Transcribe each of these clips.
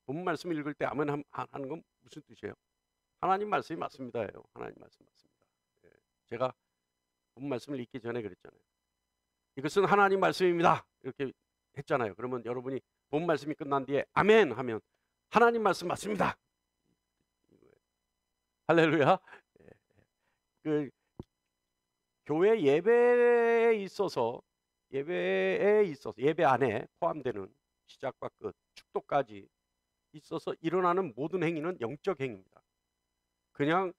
본 말씀을 읽을 때 아멘 하는 건 무슨 뜻이에요? 하나님 말씀이 맞습니다예요. 하나님 말씀 맞습니다. 예. 제가 본 말씀을 읽기 전에 그랬잖아요. 이것은 하나님 말씀입니다. 이렇게 했잖아요. 그러면 여러분이 본 말씀이 끝난 뒤에 아멘 하면 하나님 말씀 맞습니다. 할렐루야. 예. 그 교회 예배에 있어서 예배 안에 포함되는 시작과 끝, 축도까지 있어서 일어나는 모든 행위는 영적 행위입니다. 그냥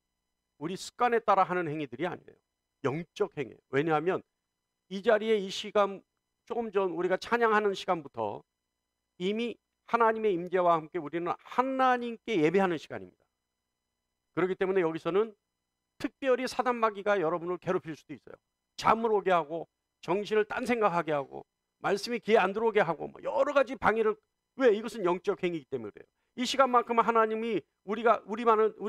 우리 습관에 따라 하는 행위들이 아니에요. 영적 행위예요. 왜냐하면 이 자리에 이 시간, 조금 전 우리가 찬양하는 시간부터 이미 하나님의 임재와 함께 우리는 하나님께 예배하는 시간입니다. 그렇기 때문에 여기서는 특별히 사단 마귀가 여러분을 괴롭힐 수도 있어요. 잠을 오게 하고 정신을 딴 생각하게 하고 말씀이 귀에 안 들어오게 하고 뭐 여러 가지 방해를. 왜? 이것은 영적 행위이기 때문에 그래요. 이 시간만큼은 하나님이 우리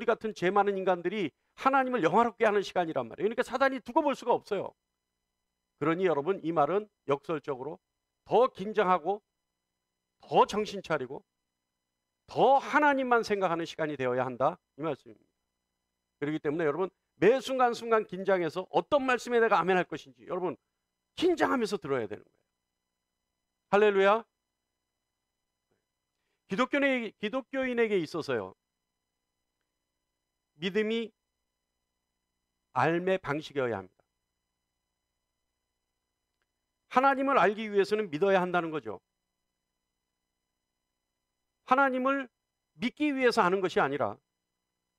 같은 죄 많은 인간들이 하나님을 영화롭게 하는 시간이란 말이에요. 그러니까 사단이 두고 볼 수가 없어요. 그러니 여러분, 이 말은 역설적으로 더 긴장하고 더 정신 차리고 더 하나님만 생각하는 시간이 되어야 한다, 이 말씀입니다. 그렇기 때문에 여러분, 매 순간순간 긴장해서 어떤 말씀에 내가 아멘 할 것인지 여러분 긴장하면서 들어야 되는 거예요. 할렐루야. 기독교인에게 있어서요, 믿음이 삶의 방식이어야 합니다. 하나님을 알기 위해서는 믿어야 한다는 거죠. 하나님을 믿기 위해서 하는 것이 아니라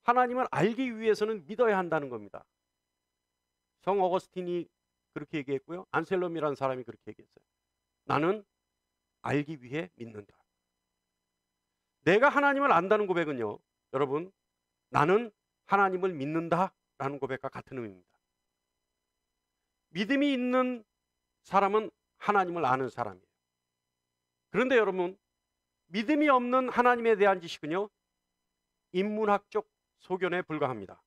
하나님을 알기 위해서는 믿어야 한다는 겁니다. 성 어거스틴이 그렇게 얘기했고요, 안셀롬이라는 사람이 그렇게 얘기했어요. 나는 알기 위해 믿는다. 내가 하나님을 안다는 고백은요, 여러분, 나는 하나님을 믿는다라는 고백과 같은 의미입니다. 믿음이 있는 사람은 하나님을 아는 사람이에요. 그런데 여러분, 믿음이 없는 하나님에 대한 지식은요, 인문학적 소견에 불과합니다.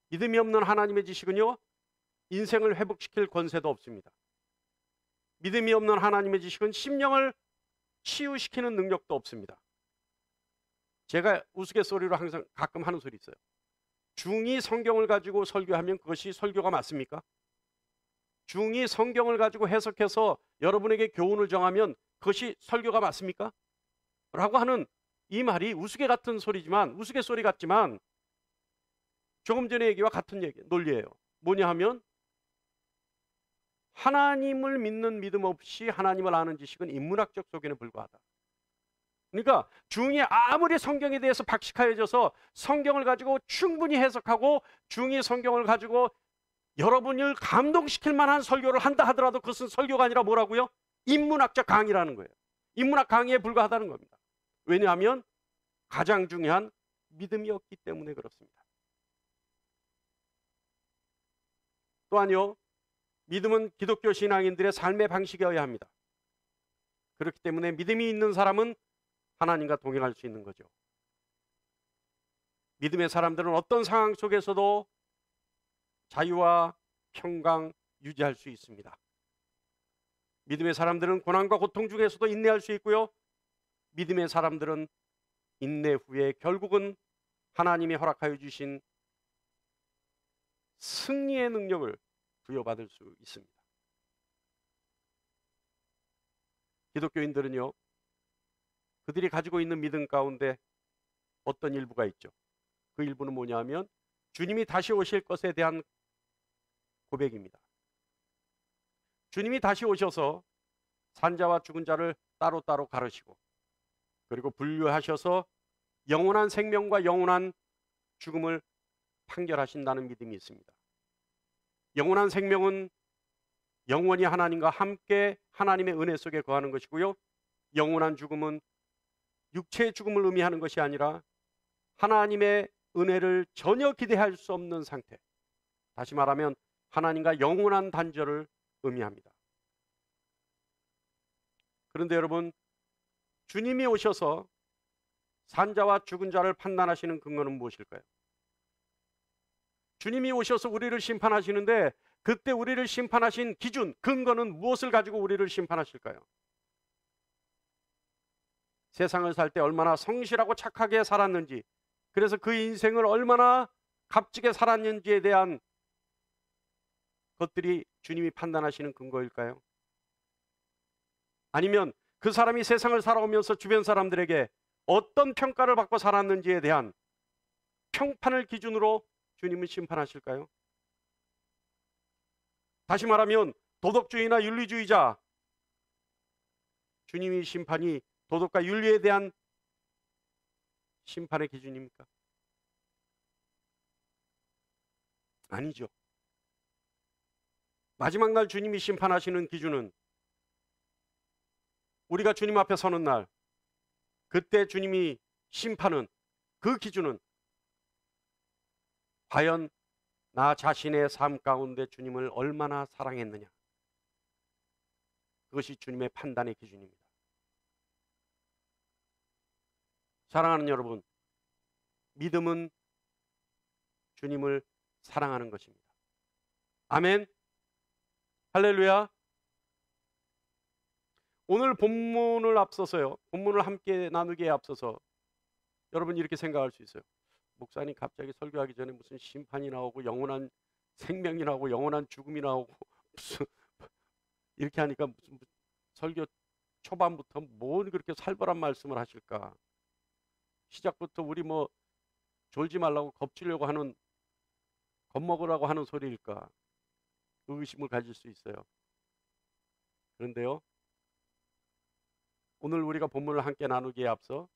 믿음이 없는 하나님의 지식은요, 인생을 회복시킬 권세도 없습니다. 믿음이 없는 하나님의 지식은 심령을 치유시키는 능력도 없습니다. 제가 우스갯소리로 항상 가끔 하는 소리 있어요. 중이 성경을 가지고 설교하면 그것이 설교가 맞습니까? 중이 성경을 가지고 해석해서 여러분에게 교훈을 정하면 그것이 설교가 맞습니까? 라고 하는 이 말이 우스갯소리 같지만 조금 전의 얘기와 같은 논리예요. 뭐냐 하면 하나님을 믿는 믿음 없이 하나님을 아는 지식은 인문학적 소견에 불과하다. 그러니까 중이 아무리 성경에 대해서 박식하여져서 성경을 가지고 충분히 해석하고 중이 성경을 가지고 여러분을 감동시킬 만한 설교를 한다 하더라도 그것은 설교가 아니라 뭐라고요? 인문학적 강의라는 거예요. 인문학 강의에 불과하다는 겁니다. 왜냐하면 가장 중요한 믿음이 없기 때문에 그렇습니다. 또한요, 믿음은 기독교 신앙인들의 삶의 방식이어야 합니다. 그렇기 때문에 믿음이 있는 사람은 하나님과 동행할 수 있는 거죠. 믿음의 사람들은 어떤 상황 속에서도 자유와 평강 유지할 수 있습니다. 믿음의 사람들은 고난과 고통 중에서도 인내할 수 있고요, 믿음의 사람들은 인내 후에 결국은 하나님이 허락하여 주신 승리의 능력을 부여받을 수 있습니다. 기독교인들은요, 그들이 가지고 있는 믿음 가운데 어떤 일부가 있죠. 그 일부는 뭐냐 하면 주님이 다시 오실 것에 대한 고백입니다. 주님이 다시 오셔서 산자와 죽은 자를 따로따로 가르시고 그리고 분류하셔서 영원한 생명과 영원한 죽음을 판결하신다는 믿음이 있습니다. 영원한 생명은 영원히 하나님과 함께 하나님의 은혜 속에 거하는 것이고요, 영원한 죽음은 육체의 죽음을 의미하는 것이 아니라 하나님의 은혜를 전혀 기대할 수 없는 상태, 다시 말하면 하나님과 영원한 단절을 의미합니다. 그런데 여러분, 주님이 오셔서 산자와 죽은 자를 판단하시는 근거는 무엇일까요? 주님이 오셔서 우리를 심판하시는데 그때 우리를 심판하신 기준, 근거는 무엇을 가지고 우리를 심판하실까요? 세상을 살 때 얼마나 성실하고 착하게 살았는지, 그래서 그 인생을 얼마나 값지게 살았는지에 대한 것들이 주님이 판단하시는 근거일까요? 아니면 그 사람이 세상을 살아오면서 주변 사람들에게 어떤 평가를 받고 살았는지에 대한 평판을 기준으로 주님은 심판하실까요? 다시 말하면 도덕주의나 윤리주의자, 주님의 심판이 도덕과 윤리에 대한 심판의 기준입니까? 아니죠. 마지막 날 주님이 심판하시는 기준은 우리가 주님 앞에 서는 날, 그때 주님이 심판은, 그 기준은 과연 나 자신의 삶 가운데 주님을 얼마나 사랑했느냐, 그것이 주님의 판단의 기준입니다. 사랑하는 여러분, 믿음은 주님을 사랑하는 것입니다. 아멘. 할렐루야. 오늘 본문을 앞서서요, 본문을 함께 나누기에 앞서서 여러분 이렇게 생각할 수 있어요. 목사님 갑자기 설교하기 전에 무슨 심판이 나오고 영원한 생명이 나오고 영원한 죽음이 나오고 무슨 이렇게 하니까 무슨 설교 초반부터 뭔 그렇게 살벌한 말씀을 하실까? 시작부터 우리 뭐 졸지 말라고 겁주려고 하는, 겁먹으라고 하는 소리일까? 의심을 가질 수 있어요. 그런데요, 오늘 우리가 본문을 함께 나누기에 앞서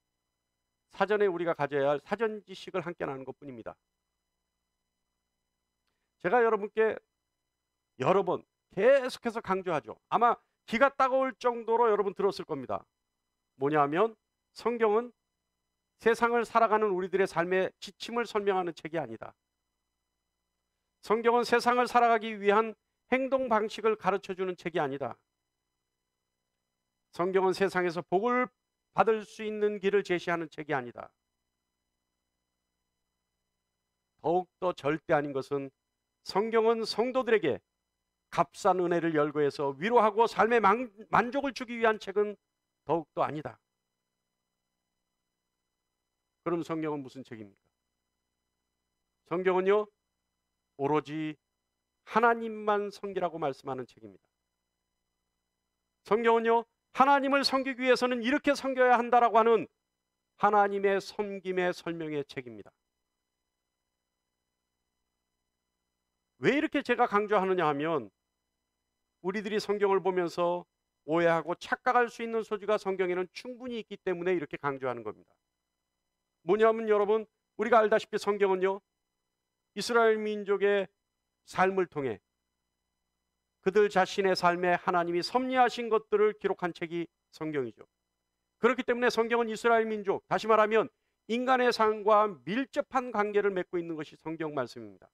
사전에 우리가 가져야 할 사전 지식을 함께 나누는 것뿐입니다. 제가 여러분께 여러 번 계속해서 강조하죠. 아마 기가 따가울 정도로 여러분 들었을 겁니다. 뭐냐면 성경은 세상을 살아가는 우리들의 삶의 지침을 설명하는 책이 아니다. 성경은 세상을 살아가기 위한 행동 방식을 가르쳐주는 책이 아니다. 성경은 세상에서 복을 받을 수 있는 길을 제시하는 책이 아니다. 더욱더 절대 아닌 것은 성경은 성도들에게 값싼 은혜를 열거해서 위로하고 삶의 만족을 주기 위한 책은 더욱더 아니다. 그럼 성경은 무슨 책입니까? 성경은요, 오로지 하나님만 섬기라고 말씀하는 책입니다. 성경은요, 하나님을 섬기기 위해서는 이렇게 섬겨야 한다라고 하는 하나님의 섬김의 설명의 책입니다. 왜 이렇게 제가 강조하느냐 하면 우리들이 성경을 보면서 오해하고 착각할 수 있는 소지가 성경에는 충분히 있기 때문에 이렇게 강조하는 겁니다. 뭐냐면 여러분, 우리가 알다시피 성경은요, 이스라엘 민족의 삶을 통해 그들 자신의 삶에 하나님이 섭리하신 것들을 기록한 책이 성경이죠. 그렇기 때문에 성경은 이스라엘 민족, 다시 말하면 인간의 삶과 밀접한 관계를 맺고 있는 것이 성경 말씀입니다.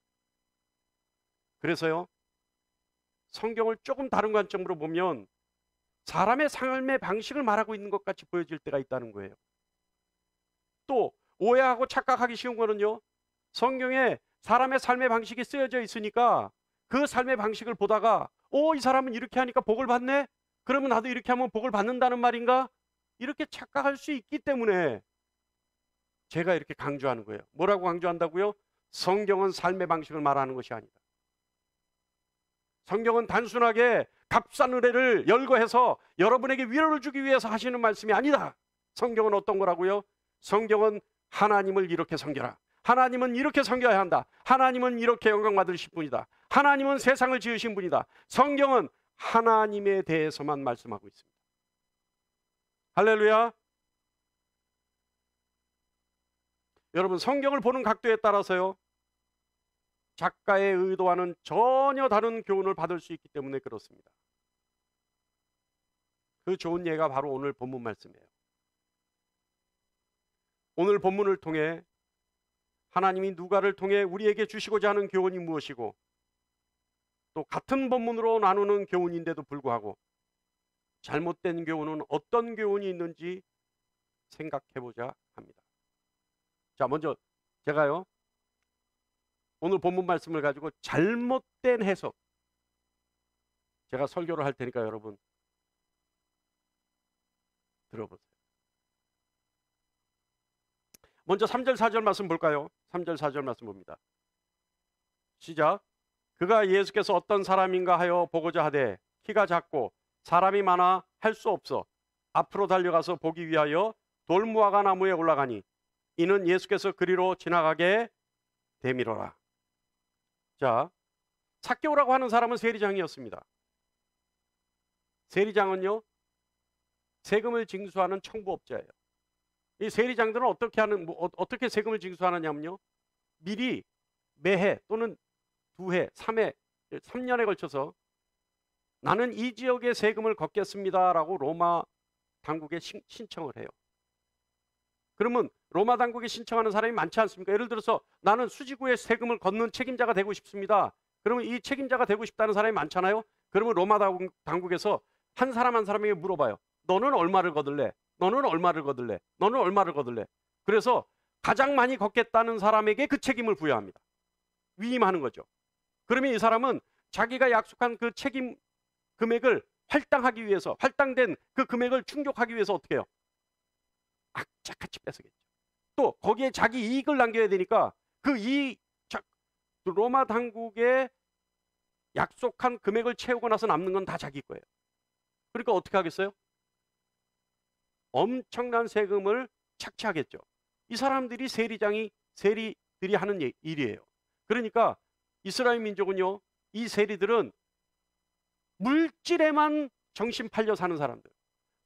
그래서요, 성경을 조금 다른 관점으로 보면 사람의 삶의 방식을 말하고 있는 것 같이 보여질 때가 있다는 거예요. 또 오해하고 착각하기 쉬운 거는요, 성경에 사람의 삶의 방식이 쓰여져 있으니까 그 삶의 방식을 보다가 이 사람은 이렇게 하니까 복을 받네? 그러면 나도 이렇게 하면 복을 받는다는 말인가? 이렇게 착각할 수 있기 때문에 제가 이렇게 강조하는 거예요. 뭐라고 강조한다고요? 성경은 삶의 방식을 말하는 것이 아니다. 성경은 단순하게 값싼 은혜를 열거해서 여러분에게 위로를 주기 위해서 하시는 말씀이 아니다. 성경은 어떤 거라고요? 성경은 하나님을 이렇게 섬겨라. 하나님은 이렇게 섬겨야 한다. 하나님은 이렇게 영광 받으실 분이다. 하나님은 세상을 지으신 분이다. 성경은 하나님에 대해서만 말씀하고 있습니다. 할렐루야. 여러분, 성경을 보는 각도에 따라서요, 작가의 의도와는 전혀 다른 교훈을 받을 수 있기 때문에 그렇습니다. 그 좋은 예가 바로 오늘 본문 말씀이에요. 오늘 본문을 통해 하나님이 누가를 통해 우리에게 주시고자 하는 교훈이 무엇이고, 또 같은 본문으로 나누는 교훈인데도 불구하고 잘못된 교훈은 어떤 교훈이 있는지 생각해보자 합니다. 자, 먼저 제가요, 오늘 본문 말씀을 가지고 잘못된 해석, 제가 설교를 할 테니까 여러분 들어보세요. 먼저 3절 4절 말씀 볼까요? 3절 4절 말씀 봅니다. 시작. 그가 예수께서 어떤 사람인가 하여 보고자 하되 키가 작고 사람이 많아 할 수 없어 앞으로 달려가서 보기 위하여 돌무화과 나무에 올라가니 이는 예수께서 그리로 지나가게 되미로라. 자, 삭개오라고 하는 사람은 세리장이었습니다. 세리장은요, 세금을 징수하는 청부업자예요. 이 세리장들은 어떻게 세금을 징수하느냐면요, 미리 매해 또는 2해, 3해, 3년에 걸쳐서 나는 이 지역에 세금을 걷겠습니다라고 로마 당국에 신청을 해요. 그러면 로마 당국에 신청하는 사람이 많지 않습니까? 예를 들어서 나는 수지구에 세금을 걷는 책임자가 되고 싶습니다. 그러면 이 책임자가 되고 싶다는 사람이 많잖아요. 그러면 로마 당국에서 한 사람 한 사람에게 물어봐요. 너는 얼마를 거둘래? 너는 얼마를 거둘래? 너는 얼마를 거둘래? 그래서 가장 많이 걷겠다는 사람에게 그 책임을 부여합니다. 위임하는 거죠. 그러면 이 사람은 자기가 약속한 그 책임 금액을 할당하기 위해서, 할당된 그 금액을 충족하기 위해서 어떻게 해요? 악착같이 뺏어겠죠. 또 거기에 자기 이익을 남겨야 되니까 그 로마 당국에 약속한 금액을 채우고 나서 남는 건 다 자기 거예요. 그러니까 어떻게 하겠어요? 엄청난 세금을 착취하겠죠. 이 사람들이 세리들이 하는 일이에요. 그러니까 이스라엘 민족은요, 이 세리들은 물질에만 정신 팔려 사는 사람들,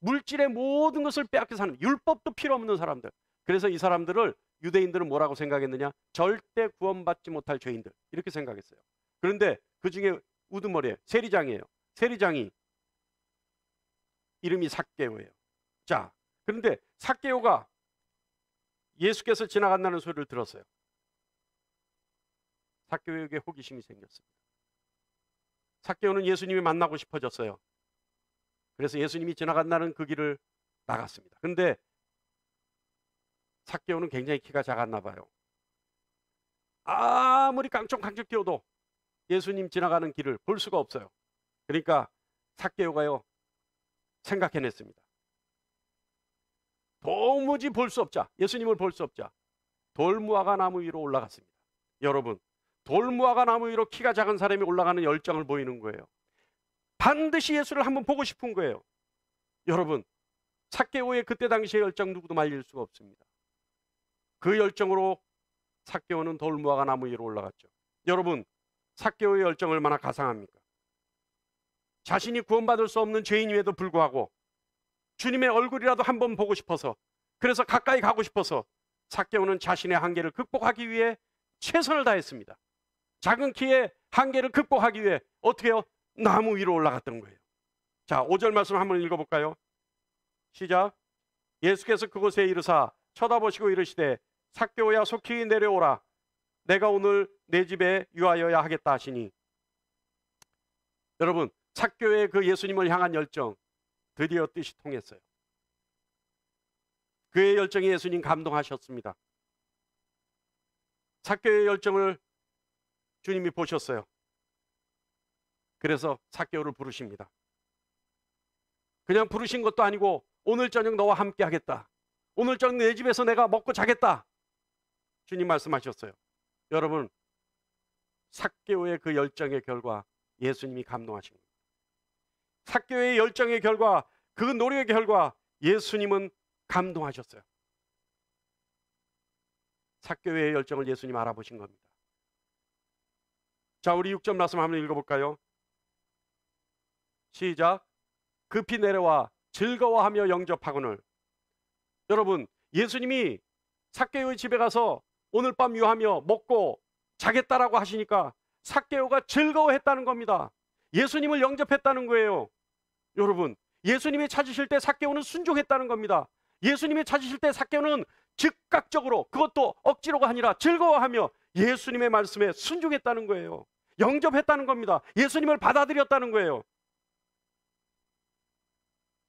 물질의 모든 것을 빼앗겨 사는, 율법도 필요 없는 사람들. 그래서 이 사람들을 유대인들은 뭐라고 생각했느냐? 절대 구원받지 못할 죄인들, 이렇게 생각했어요. 그런데 그 중에 우두머리예요. 세리장이에요. 세리장이 이름이 삭개오예요. 자, 그런데 삭개오가 예수께서 지나간다는 소리를 들었어요. 삭개오에게 호기심이 생겼습니다. 삭개오는 예수님이 만나고 싶어졌어요. 그래서 예수님이 지나간다는 그 길을 나갔습니다. 그런데 삭개오는 굉장히 키가 작았나 봐요. 아무리 깡총깡총 뛰어도 예수님 지나가는 길을 볼 수가 없어요. 그러니까 삭개오가요, 생각해냈습니다. 도무지 볼 수 없자, 예수님을 볼 수 없자 돌무화과 나무 위로 올라갔습니다. 여러분, 돌무화과 나무 위로 키가 작은 사람이 올라가는 열정을 보이는 거예요. 반드시 예수를 한번 보고 싶은 거예요. 여러분, 삭개오의 그때 당시의 열정 누구도 말릴 수가 없습니다. 그 열정으로 삭개오는 돌무화과 나무 위로 올라갔죠. 여러분, 삭개오의 열정 얼마나 가상합니까? 자신이 구원받을 수 없는 죄인임에도 불구하고 주님의 얼굴이라도 한번 보고 싶어서, 그래서 가까이 가고 싶어서 삭개오는 자신의 한계를 극복하기 위해 최선을 다했습니다. 작은 키의 한계를 극복하기 위해 어떻게 해요? 나무 위로 올라갔던 거예요. 자, 5절 말씀 한번 읽어볼까요? 시작. 예수께서 그곳에 이르사 쳐다보시고 이르시되 삭개오야 속히 내려오라. 내가 오늘 내 집에 유하여야 하겠다 하시니. 여러분, 삭개오의 그 예수님을 향한 열정 드디어 뜻이 통했어요. 그의 열정에 예수님 감동하셨습니다. 삭개오의 열정을 주님이 보셨어요. 그래서 삭개오를 부르십니다. 그냥 부르신 것도 아니고 오늘 저녁 너와 함께 하겠다. 오늘 저녁 내 집에서 내가 먹고 자겠다. 주님 말씀하셨어요. 여러분, 삭개오의 그 열정의 결과 예수님이 감동하신 겁니다. 삭개오의 열정의 결과, 그 노력의 결과 예수님은 감동하셨어요. 삭개오의 열정을 예수님 알아보신 겁니다. 자, 우리 6절 말씀 한번 읽어볼까요? 시작. 급히 내려와 즐거워하며 영접하거늘. 여러분, 예수님이 삭개오의 집에 가서 오늘 밤 유하며 먹고 자겠다라고 하시니까 삭개오가 즐거워했다는 겁니다. 예수님을 영접했다는 거예요. 여러분, 예수님이 찾으실 때 삭개오는 순종했다는 겁니다. 예수님이 찾으실 때 삭개오는 즉각적으로, 그것도 억지로가 아니라 즐거워하며 예수님의 말씀에 순종했다는 거예요. 영접했다는 겁니다. 예수님을 받아들였다는 거예요.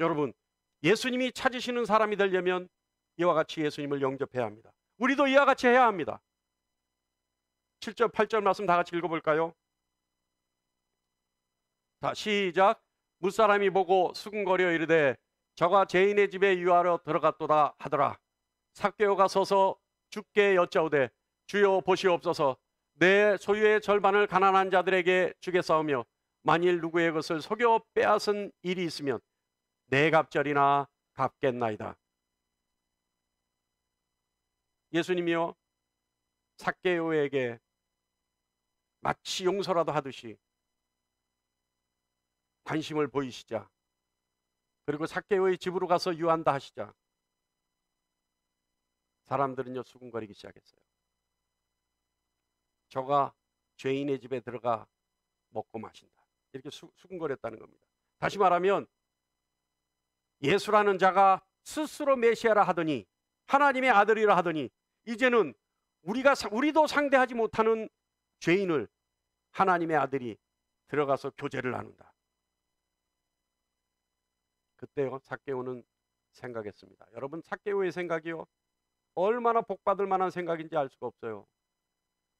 여러분, 예수님이 찾으시는 사람이 되려면 이와 같이 예수님을 영접해야 합니다. 우리도 이와 같이 해야 합니다. 7절 8절 말씀 다 같이 읽어볼까요? 다 시작. 무사람이 보고 수군거려 이르되 저가 죄인의 집에 유하러 들어갔도다 하더라. 삭개오가 서서 주께 여짜오되 주여 보시옵소서 내 소유의 절반을 가난한 자들에게 주겠사오며 만일 누구의 것을 속여 빼앗은 일이 있으면 내 갑절이나 갚겠나이다. 예수님이요 삭개오에게 마치 용서라도 하듯이 관심을 보이시자, 그리고 삭개오의 집으로 가서 유한다 하시자 사람들은요 수군거리기 시작했어요. 저가 죄인의 집에 들어가 먹고 마신다, 이렇게 수군거렸다는 겁니다. 다시 말하면 예수라는 자가 스스로 메시아라 하더니, 하나님의 아들이라 하더니, 이제는 우리도 상대하지 못하는 죄인을 하나님의 아들이 들어가서 교제를 나눈다. 그때요 삭개오는 생각했습니다. 여러분, 삭개오의 생각이요 얼마나 복받을 만한 생각인지 알 수가 없어요.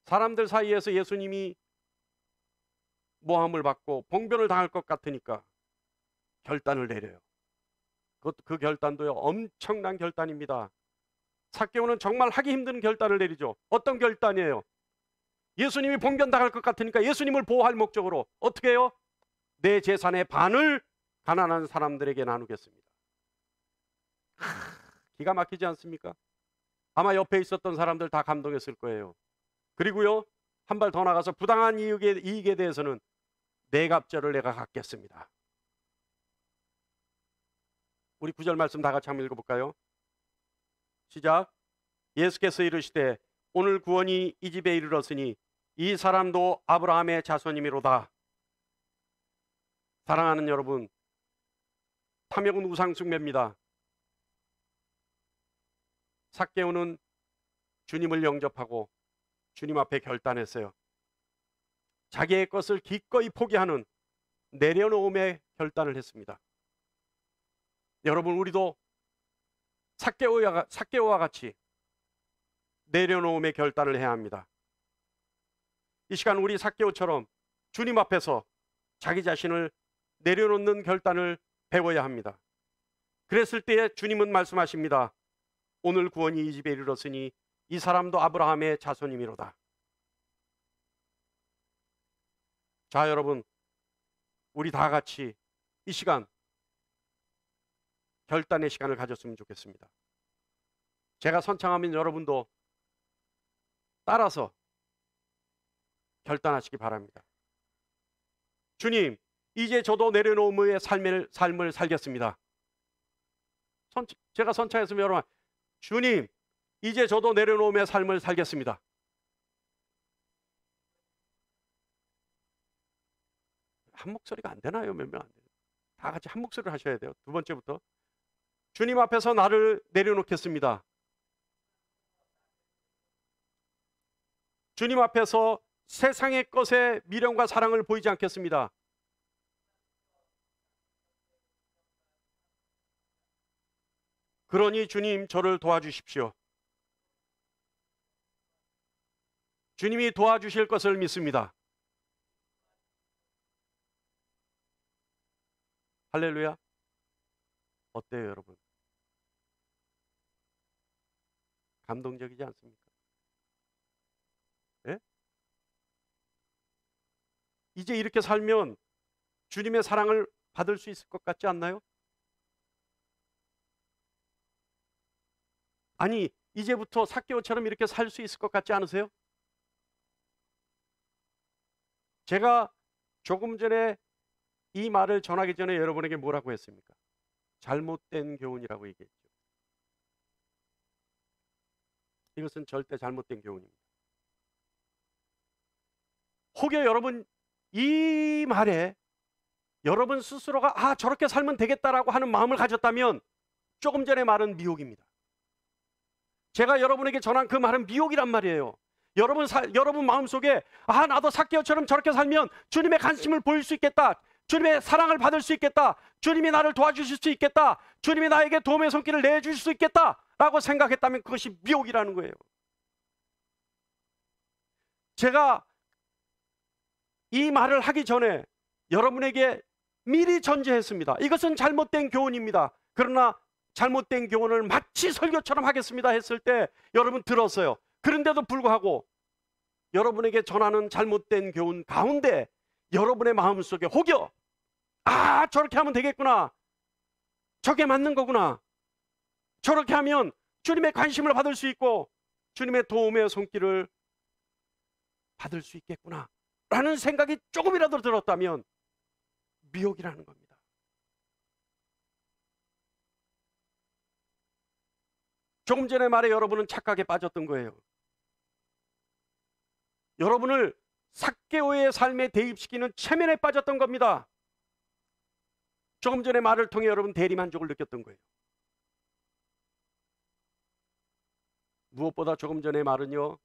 사람들 사이에서 예수님이 모함을 받고 봉변을 당할 것 같으니까 결단을 내려요. 그 결단도요 엄청난 결단입니다. 삭개오는 정말 하기 힘든 결단을 내리죠. 어떤 결단이에요? 예수님이 봉변당할 것 같으니까 예수님을 보호할 목적으로 어떻게 해요? 내 재산의 반을 가난한 사람들에게 나누겠습니다. 기가 막히지 않습니까? 아마 옆에 있었던 사람들 다 감동했을 거예요. 그리고요 한 발 더 나가서 부당한 이익에 대해서는 내 갑절을 내가 갚겠습니다. 우리 9절 말씀 다 같이 한번 읽어볼까요? 시작. 예수께서 이르시되 오늘 구원이 이 집에 이르렀으니 이 사람도 아브라함의 자손이미로다. 사랑하는 여러분, 탐욕은 우상숭배입니다. 삭개오는 주님을 영접하고 주님 앞에 결단했어요. 자기의 것을 기꺼이 포기하는 내려놓음의 결단을 했습니다. 여러분, 우리도 삭개오와 같이 내려놓음의 결단을 해야 합니다. 이 시간 우리 삭개오처럼 주님 앞에서 자기 자신을 내려놓는 결단을 배워야 합니다. 그랬을 때에 주님은 말씀하십니다. 오늘 구원이 이 집에 이르렀으니 이 사람도 아브라함의 자손이미로다. 자, 여러분, 우리 다 같이 이 시간 결단의 시간을 가졌으면 좋겠습니다. 제가 선창하면 여러분도 따라서 결단하시기 바랍니다. 주님, 이제 저도 내려놓음의 삶을 살겠습니다. 제가 선창했으면 여러분, 주님, 이제 저도 내려놓음의 삶을 살겠습니다. 한 목소리가 안 되나요? 몇 명 안 돼요? 다 같이 한 목소리를 하셔야 돼요. 두 번째부터. 주님 앞에서 나를 내려놓겠습니다. 주님 앞에서 세상의 것에 미련과 사랑을 보이지 않겠습니다. 그러니 주님, 저를 도와주십시오. 주님이 도와주실 것을 믿습니다. 할렐루야. 어때요, 여러분? 감동적이지 않습니까? 네? 이제 이렇게 살면 주님의 사랑을 받을 수 있을 것 같지 않나요? 아니, 이제부터 삭개오처럼 이렇게 살 수 있을 것 같지 않으세요? 제가 조금 전에 이 말을 전하기 전에 여러분에게 뭐라고 했습니까? 잘못된 교훈이라고 얘기했죠. 이것은 절대 잘못된 교훈입니다. 혹여 여러분 이 말에 여러분 스스로가 저렇게 살면 되겠다라고 하는 마음을 가졌다면 조금 전의 말은 미혹입니다. 제가 여러분에게 전한 그 말은 미혹이란 말이에요. 여러분 마음속에 나도 삭개오처럼 저렇게 살면 주님의 관심을 보일 수 있겠다, 주님의 사랑을 받을 수 있겠다, 주님이 나를 도와주실 수 있겠다, 주님이 나에게 도움의 손길을 내주실 수 있겠다 라고 생각했다면 그것이 미혹이라는 거예요. 제가 이 말을 하기 전에 여러분에게 미리 전제했습니다. 이것은 잘못된 교훈입니다. 그러나 잘못된 교훈을 마치 설교처럼 하겠습니다 했을 때 여러분 들었어요. 그런데도 불구하고 여러분에게 전하는 잘못된 교훈 가운데 여러분의 마음속에 혹여 저렇게 하면 되겠구나, 저게 맞는 거구나, 저렇게 하면 주님의 관심을 받을 수 있고 주님의 도움의 손길을 받을 수 있겠구나 라는 생각이 조금이라도 들었다면 미혹이라는 겁니다. 조금 전에 말에 여러분은 착각에 빠졌던 거예요. 여러분을 삭개오의 삶에 대입시키는 체면에 빠졌던 겁니다. 조금 전에 말을 통해 여러분 대리만족을 느꼈던 거예요. 무엇보다 조금 전에 말은요,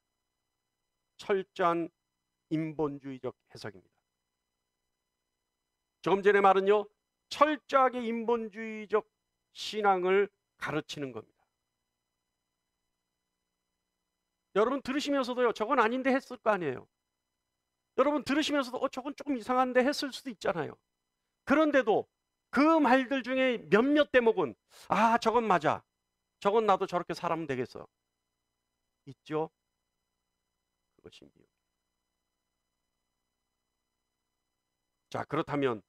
철저한 인본주의적 해석입니다. 조금 전에 말은요, 철저하게 인본주의적 신앙을 가르치는 겁니다. 여러분 들으시면서도요, 저건 아닌데 했을 거 아니에요. 여러분 들으시면서도 저건 조금 이상한데 했을 수도 있잖아요. 그런데도 그 말들 중에 몇몇 대목은 저건 맞아, 저건 나도 저렇게 살아면 되겠어, 있죠? 그것이 미혹. 자, 그렇다면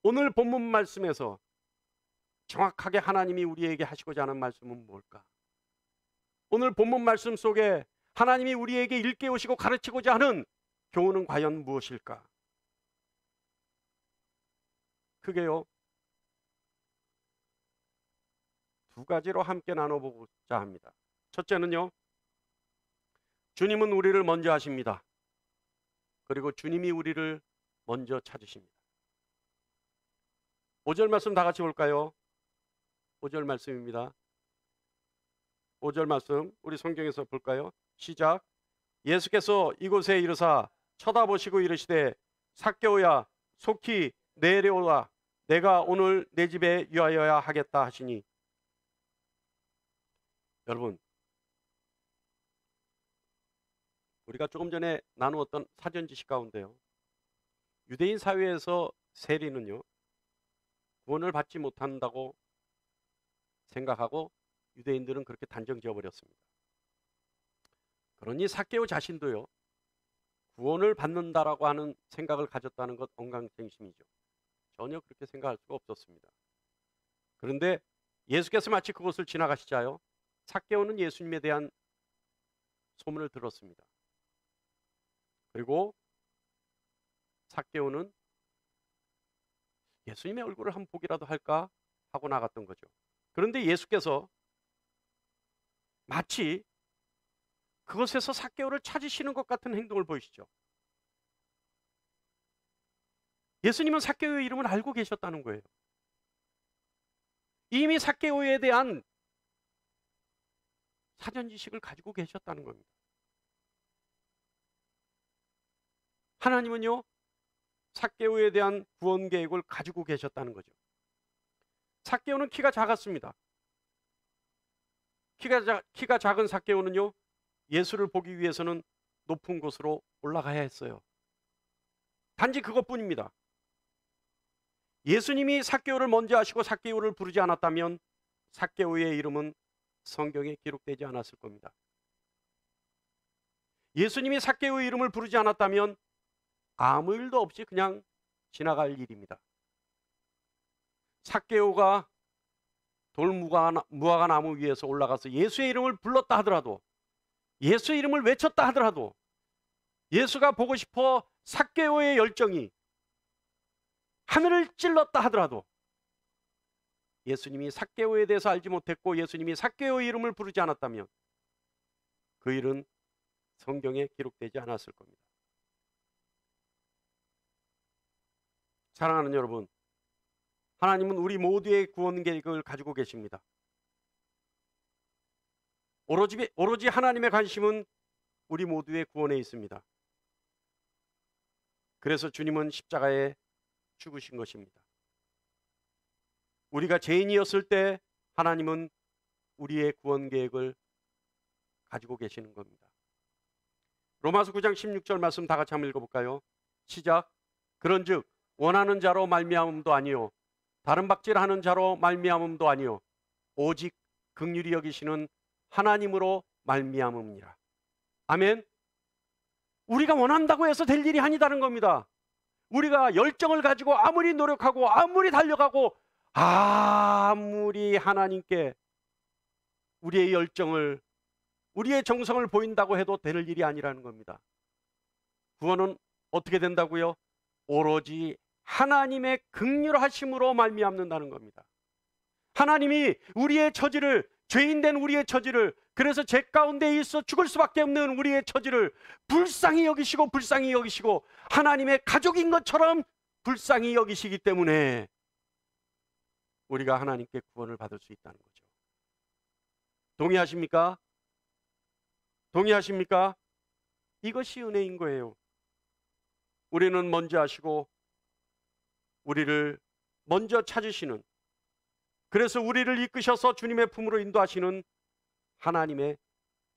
오늘 본문 말씀에서 정확하게 하나님이 우리에게 하시고자 하는 말씀은 뭘까? 오늘 본문 말씀 속에 하나님이 우리에게 일깨우시고 가르치고자 하는 교훈은 과연 무엇일까? 크게요, 두 가지로 함께 나눠보고자 합니다. 첫째는요, 주님은 우리를 먼저 하십니다. 그리고 주님이 우리를 먼저 찾으십니다. 5절 말씀 다 같이 볼까요? 5절 말씀입니다. 5절 말씀 우리 성경에서 볼까요? 시작. 예수께서 이곳에 이르사 쳐다보시고 이르시되 삭개오야 속히 내려오라, 내가 오늘 내 집에 유하여야 하겠다 하시니. 여러분, 우리가 조금 전에 나누었던 사전 지식 가운데요, 유대인 사회에서 세리는요 구원을 받지 못한다고 생각하고 유대인들은 그렇게 단정 지어버렸습니다. 그러니 삭개오 자신도요 구원을 받는다라고 하는 생각을 가졌다는 것 엉강생심이죠. 전혀 그렇게 생각할 수가 없었습니다. 그런데 예수께서 마치 그곳을 지나가시자요, 삭개오는 예수님에 대한 소문을 들었습니다. 그리고 삭개오는 예수님의 얼굴을 한번 보기라도 할까 하고 나갔던 거죠. 그런데 예수께서 마치 그곳에서 삭개오를 찾으시는 것 같은 행동을 보이시죠. 예수님은 삭개오의 이름을 알고 계셨다는 거예요. 이미 삭개오에 대한 사전 지식을 가지고 계셨다는 겁니다. 하나님은요 삭개오에 대한 구원 계획을 가지고 계셨다는 거죠. 삭개오는 키가 작았습니다. 키가 작은 삭개오는요 예수를 보기 위해서는 높은 곳으로 올라가야 했어요. 단지 그것뿐입니다. 예수님이 삭개오를 먼저 하시고 삭개오를 부르지 않았다면 삭개오의 이름은 성경에 기록되지 않았을 겁니다. 예수님이 삭개오의 이름을 부르지 않았다면 아무 일도 없이 그냥 지나갈 일입니다. 삭개오가 무화과 나무 위에서 올라가서 예수의 이름을 불렀다 하더라도, 예수의 이름을 외쳤다 하더라도, 예수가 보고 싶어 삭개오의 열정이 하늘을 찔렀다 하더라도, 예수님이 삭개오에 대해서 알지 못했고 예수님이 삭개오의 이름을 부르지 않았다면 그 일은 성경에 기록되지 않았을 겁니다. 사랑하는 여러분, 하나님은 우리 모두의 구원 계획을 가지고 계십니다. 오로지 하나님의 관심은 우리 모두의 구원에 있습니다. 그래서 주님은 십자가에 죽으신 것입니다. 우리가 죄인이었을 때 하나님은 우리의 구원 계획을 가지고 계시는 겁니다. 로마서 9장 16절 말씀 다 같이 한번 읽어볼까요? 시작. 그런즉 원하는 자로 말미암음도 아니요 다른 박질하는 자로 말미암음도 아니요 오직 긍휼히 여기시는 하나님으로 말미암음이라. 아멘. 우리가 원한다고 해서 될 일이 아니다는 겁니다. 우리가 열정을 가지고 아무리 노력하고 아무리 달려가고 아무리 하나님께 우리의 열정을, 우리의 정성을 보인다고 해도 되는 일이 아니라는 겁니다. 구원은 어떻게 된다고요? 오로지 하나님의 긍휼하심으로 말미암는다는 겁니다. 하나님이 우리의 처지를, 죄인된 우리의 처지를, 그래서 죄 가운데 있어 죽을 수밖에 없는 우리의 처지를 불쌍히 여기시고 불쌍히 여기시고 하나님의 가족인 것처럼 불쌍히 여기시기 때문에 우리가 하나님께 구원을 받을 수 있다는 거죠. 동의하십니까? 동의하십니까? 이것이 은혜인 거예요. 우리는 먼저 하시고 우리를 먼저 찾으시는, 그래서 우리를 이끄셔서 주님의 품으로 인도하시는 하나님의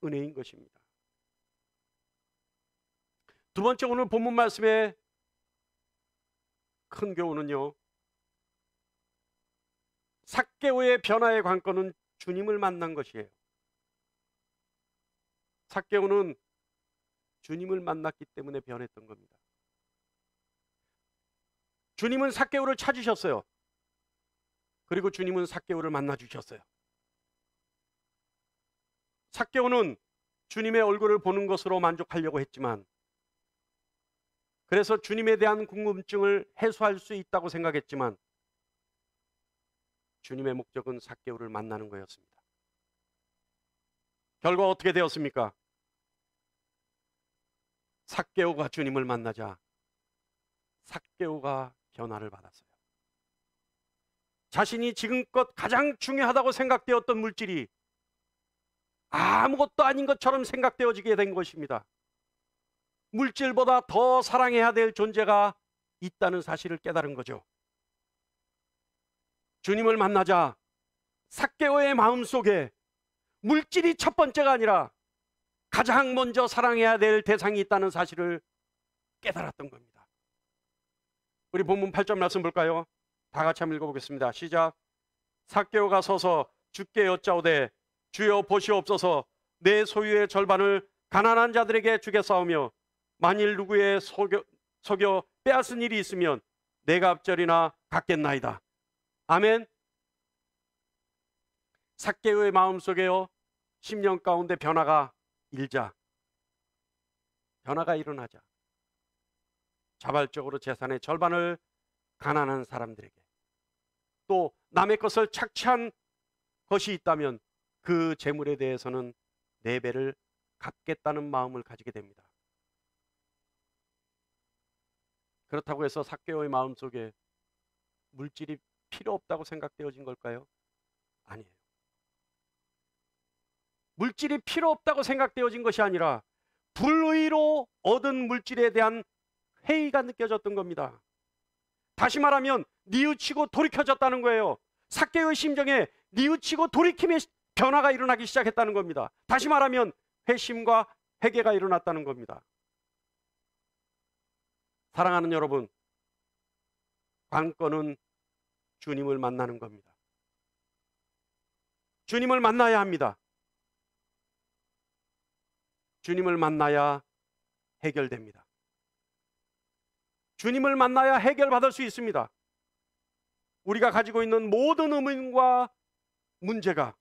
은혜인 것입니다. 두 번째, 오늘 본문 말씀의 큰 교훈은요, 삭개오의 변화의 관건은 주님을 만난 것이에요. 삭개오는 주님을 만났기 때문에 변했던 겁니다. 주님은 삭개오를 찾으셨어요. 그리고 주님은 삭개오를 만나 주셨어요. 삭개오는 주님의 얼굴을 보는 것으로 만족하려고 했지만, 그래서 주님에 대한 궁금증을 해소할 수 있다고 생각했지만, 주님의 목적은 삭개오를 만나는 거였습니다. 결과 어떻게 되었습니까? 삭개오가 주님을 만나자 삭개오가 변화를 받았어요. 자신이 지금껏 가장 중요하다고 생각되었던 물질이 아무것도 아닌 것처럼 생각되어지게 된 것입니다. 물질보다 더 사랑해야 될 존재가 있다는 사실을 깨달은 거죠. 주님을 만나자 삭개오의 마음속에 물질이 첫 번째가 아니라 가장 먼저 사랑해야 될 대상이 있다는 사실을 깨달았던 겁니다. 우리 본문 8절 말씀 볼까요? 다 같이 한번 읽어보겠습니다. 시작. 삭개오가 서서 주께 여짜오되 주여 보시옵소서, 내 소유의 절반을 가난한 자들에게 주겠사오며 만일 누구의 속여 빼앗은 일이 있으면 내가 앞절이나 갚겠나이다. 아멘. 삭개오의 마음속에요, 10년 가운데 변화가 일어나자 자발적으로 재산의 절반을 가난한 사람들에게, 또 남의 것을 착취한 것이 있다면 그 재물에 대해서는 4배를 갚겠다는 마음을 가지게 됩니다. 그렇다고 해서 삭개오의 마음속에 물질이 필요 없다고 생각되어진 걸까요? 아니에요. 물질이 필요 없다고 생각되어진 것이 아니라 불의로 얻은 물질에 대한 회의가 느껴졌던 겁니다. 다시 말하면 뉘우치고 돌이켜졌다는 거예요. 삭개오의 심정에 뉘우치고 돌이킴의 변화가 일어나기 시작했다는 겁니다. 다시 말하면 회심과 회개가 일어났다는 겁니다. 사랑하는 여러분, 관건은 주님을 만나는 겁니다. 주님을 만나야 합니다. 주님을 만나야 해결됩니다. 주님을 만나야 해결받을 수 있습니다. 우리가 가지고 있는 모든 의문과 문제가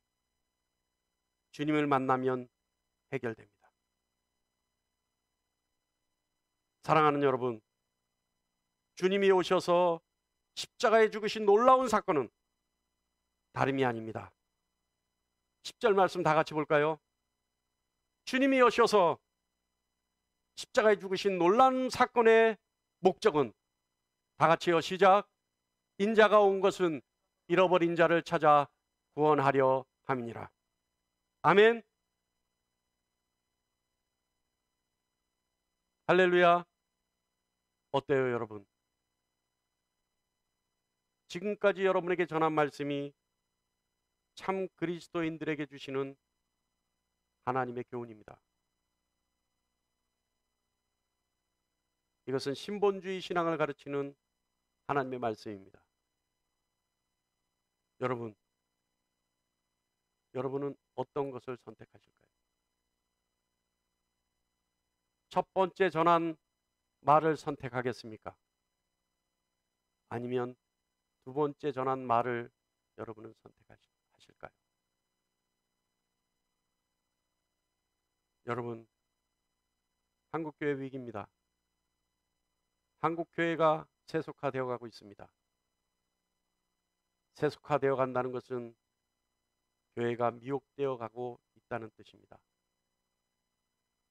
주님을 만나면 해결됩니다. 사랑하는 여러분, 주님이 오셔서 십자가에 죽으신 놀라운 사건은 다름이 아닙니다. 10절 말씀 다 같이 볼까요? 주님이 오셔서 십자가에 죽으신 놀라운 사건의 목적은, 다 같이요, 시작. 인자가 온 것은 잃어버린 자를 찾아 구원하려 함이니라. 아멘. 할렐루야. 어때요, 여러분? 지금까지 여러분에게 전한 말씀이 참 그리스도인들에게 주시는 하나님의 교훈입니다. 이것은 신본주의 신앙을 가르치는 하나님의 말씀입니다. 여러분, 여러분은 어떤 것을 선택하실까요? 첫 번째 전한 말을 선택하겠습니까? 아니면 두 번째 전한 말을 여러분은 선택하실까요? 여러분, 한국교회 위기입니다. 한국교회가 세속화되어 가고 있습니다. 세속화되어 간다는 것은 교회가 미혹되어 가고 있다는 뜻입니다.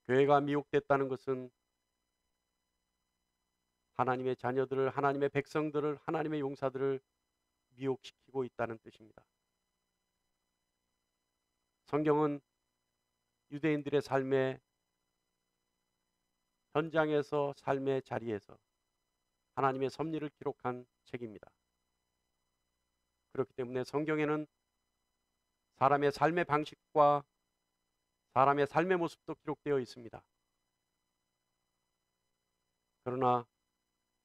교회가 미혹됐다는 것은 하나님의 자녀들을, 하나님의 백성들을, 하나님의 용사들을 미혹시키고 있다는 뜻입니다. 성경은 유대인들의 삶의 현장에서, 삶의 자리에서 하나님의 섭리를 기록한 책입니다. 그렇기 때문에 성경에는 사람의 삶의 방식과 사람의 삶의 모습도 기록되어 있습니다. 그러나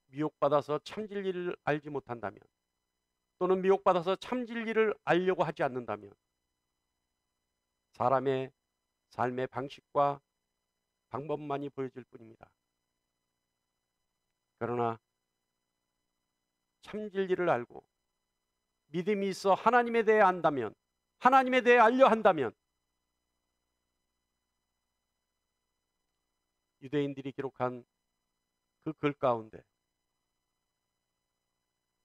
미혹받아서 참 진리를 알지 못한다면, 또는 미혹받아서 참 진리를 알려고 하지 않는다면 사람의 삶의 방식과 방법만이 보여질 뿐입니다. 그러나 참 진리를 알고 믿음이 있어 하나님에 대해 안다면, 하나님에 대해 알려 한다면, 유대인들이 기록한 그 글 가운데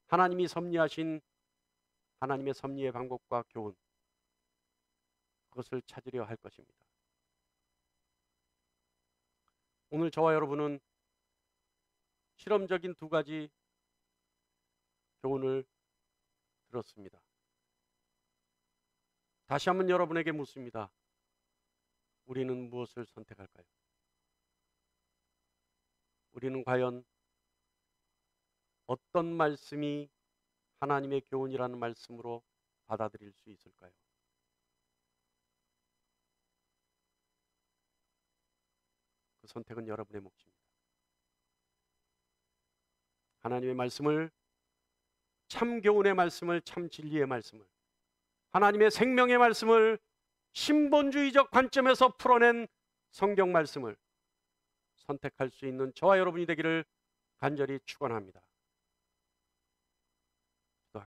하나님이 섭리하신 하나님의 섭리의 방법과 교훈, 그것을 찾으려 할 것입니다. 오늘 저와 여러분은 실험적인 두 가지 교훈을 들었습니다. 다시 한번 여러분에게 묻습니다. 우리는 무엇을 선택할까요? 우리는 과연 어떤 말씀이 하나님의 교훈이라는 말씀으로 받아들일 수 있을까요? 그 선택은 여러분의 몫입니다. 하나님의 말씀을, 참 교훈의 말씀을, 참 진리의 말씀을, 하나님의 생명의 말씀을 신본주의적 관점에서 풀어낸 성경 말씀을 선택할 수 있는 저와 여러분이 되기를 간절히 축원합니다.